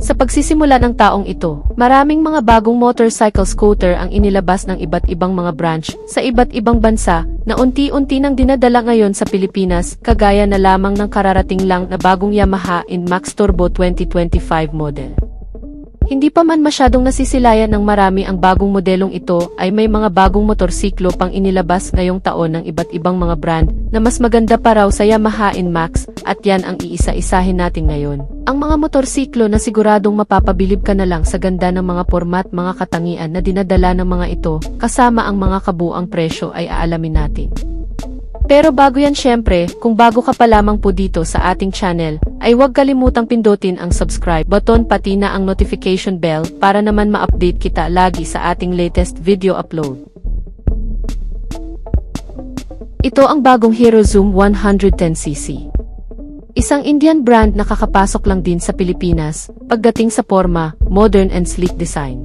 Sa pagsisimula ng taong ito, maraming mga bagong motorcycle scooter ang inilabas ng iba't ibang mga branch sa iba't ibang bansa na unti-unti nang dinadala ngayon sa Pilipinas, kagaya na lamang ng kararating lang na bagong Yamaha NMAX Turbo 2025 model. Hindi pa man masyadong nasisilayan ng marami ang bagong modelong ito ay may mga bagong motorsiklo pang inilabas ngayong taon ng iba't ibang mga brand na mas maganda pa raw sa Yamaha NMAX at yan ang iisa-isahin natin ngayon. Ang mga motorsiklo na siguradong mapapabilib ka na lang sa ganda ng mga format, mga katangian na dinadala ng mga ito kasama ang mga kabuang presyo ay aalamin natin. Pero bago yan syempre, kung bago ka pa lamang po dito sa ating channel, ay huwag kalimutang pindutin ang subscribe button pati na ang notification bell para naman ma-update kita lagi sa ating latest video upload. Ito ang bagong Hero Zoom 110cc. Isang Indian brand na kakapasok lang din sa Pilipinas, pagdating sa forma, modern and sleek design.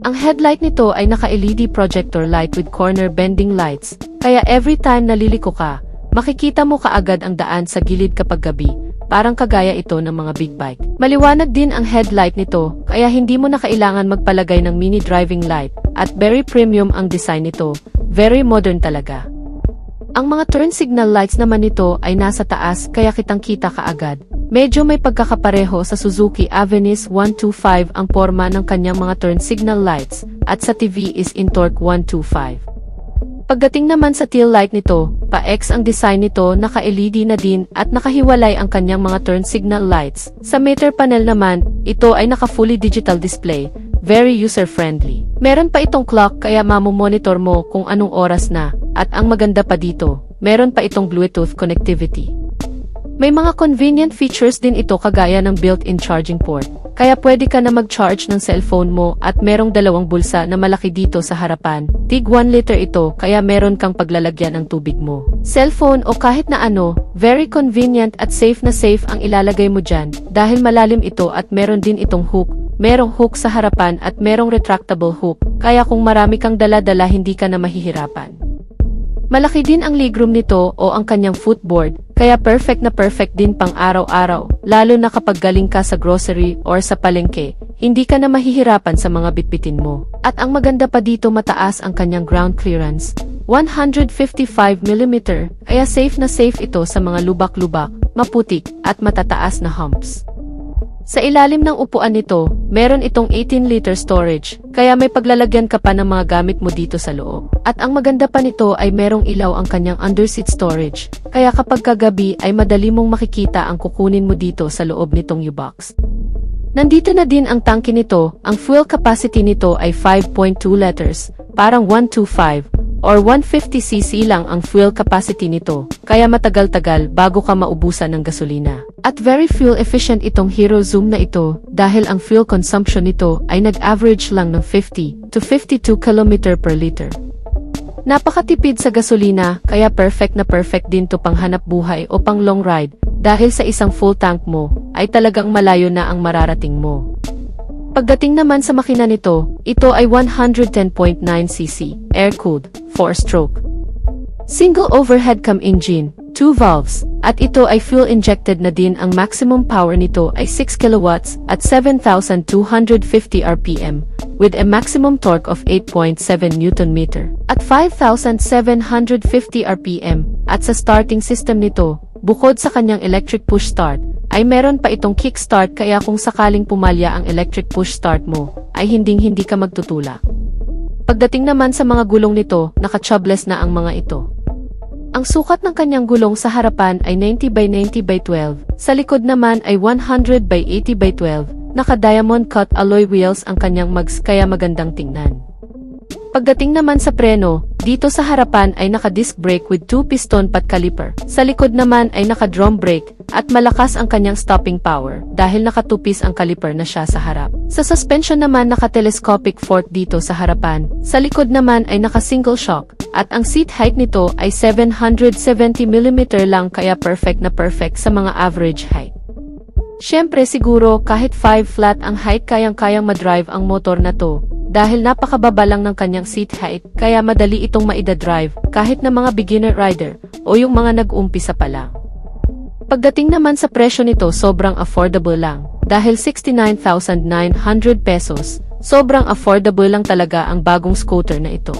Ang headlight nito ay naka-LED projector light with corner bending lights, kaya every time naliliko ka, makikita mo kaagad ang daan sa gilid kapag gabi, parang kagaya ito ng mga big bike. Maliwanag din ang headlight nito, kaya hindi mo na kailangan magpalagay ng mini driving light, at very premium ang design nito, very modern talaga. Ang mga turn signal lights naman nito ay nasa taas kaya kitang-kita kaagad. Medyo may pagkakapareho sa Suzuki Avenis 125 ang forma ng kanyang mga turn signal lights, at sa TV is in torque 125. Pagdating naman sa tail light nito, pa-X ang design nito, naka-LED na din at nakahiwalay ang kanyang mga turn signal lights. Sa meter panel naman, ito ay naka-fully digital display, very user-friendly. Meron pa itong clock kaya mamomonitor mo kung anong oras na, at ang maganda pa dito, meron pa itong Bluetooth connectivity. May mga convenient features din ito kagaya ng built-in charging port, kaya pwede ka na mag-charge ng cellphone mo at merong dalawang bulsa na malaki dito sa harapan. Tig 1 liter ito kaya meron kang paglalagyan ng tubig mo, cellphone o kahit na ano, very convenient at safe na safe ang ilalagay mo dyan dahil malalim ito at meron din itong hook. Merong hook sa harapan at merong retractable hook, kaya kung marami kang dala-dala hindi ka na mahihirapan. Malaki din ang legroom nito o ang kanyang footboard, kaya perfect na perfect din pang araw-araw, lalo na kapag galing ka sa grocery or sa palengke, hindi ka na mahihirapan sa mga bitbitin mo. At ang maganda pa dito, mataas ang kanyang ground clearance, 155mm, kaya safe na safe ito sa mga lubak-lubak, maputik, at matataas na humps. Sa ilalim ng upuan nito, meron itong 18-liter storage, kaya may paglalagyan ka pa ng mga gamit mo dito sa loob. At ang maganda pa nito ay merong ilaw ang kanyang underseat storage, kaya kapag kagabi ay madali mong makikita ang kukunin mo dito sa loob nitong U-Box. Nandito na din ang tangke nito, ang fuel capacity nito ay 5.2 liters, parang 125 or 150cc lang ang fuel capacity nito, kaya matagal-tagal bago ka maubusan ng gasolina. At very fuel efficient itong Hero Zoom na ito dahil ang fuel consumption nito ay nag-average lang ng 50 to 52 km per liter. Napakatipid sa gasolina kaya perfect na perfect din to pang hanap buhay o pang long ride dahil sa isang full tank mo ay talagang malayo na ang mararating mo. Pagdating naman sa makina nito, ito ay 110.9cc, air-cooled, 4-stroke. Single overhead cam engine, 2 valves, at ito ay fuel-injected na din. Ang maximum power nito ay 6 kilowatts at 7,250 RPM, with a maximum torque of 8.7 Nm at 5,750 RPM, at sa starting system nito, bukod sa kanyang electric push start, ay meron pa itong kickstart kaya kung sakaling pumalya ang electric push start mo, ay hinding-hindi ka magtutulak. Pagdating naman sa mga gulong nito, naka-tubeless na ang mga ito. Ang sukat ng kanyang gulong sa harapan ay 90x90x12, sa likod naman ay 100x80x12, naka-diamond cut alloy wheels ang kanyang mags kaya magandang tingnan. Pagdating naman sa preno, dito sa harapan ay naka-disc brake with 2-piston pat caliper. Sa likod naman ay naka-drum brake at malakas ang kanyang stopping power dahil naka-2-piece ang caliper na siya sa harap. Sa suspension naman naka-telescopic fork dito sa harapan. Sa likod naman ay naka-single shock at ang seat height nito ay 770mm lang kaya perfect na perfect sa mga average height. Siyempre siguro kahit 5 flat ang height kayang-kayang madrive ang motor na to. Dahil napakababa lang ng kanyang seat height, kaya madali itong maida-drive kahit na mga beginner rider o yung mga nag-umpisa pa lang. Pagdating naman sa presyo nito, sobrang affordable lang. Dahil 69,900 pesos, sobrang affordable lang talaga ang bagong scooter na ito.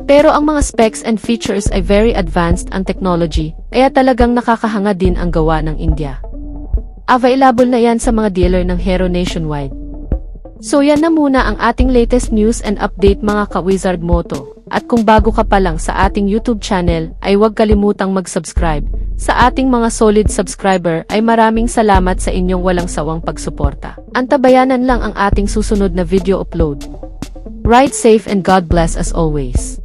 Pero ang mga specs and features ay very advanced ang technology, kaya talagang nakakahanga din ang gawa ng India. Available na yan sa mga dealer ng Hero nationwide. So yan na muna ang ating latest news and update mga ka-Wizard Moto. At kung bago ka pa lang sa ating YouTube channel, ay huwag kalimutang mag-subscribe. Sa ating mga solid subscriber ay maraming salamat sa inyong walang sawang pagsuporta. Antabayanan lang ang ating susunod na video upload. Ride safe and God bless as always.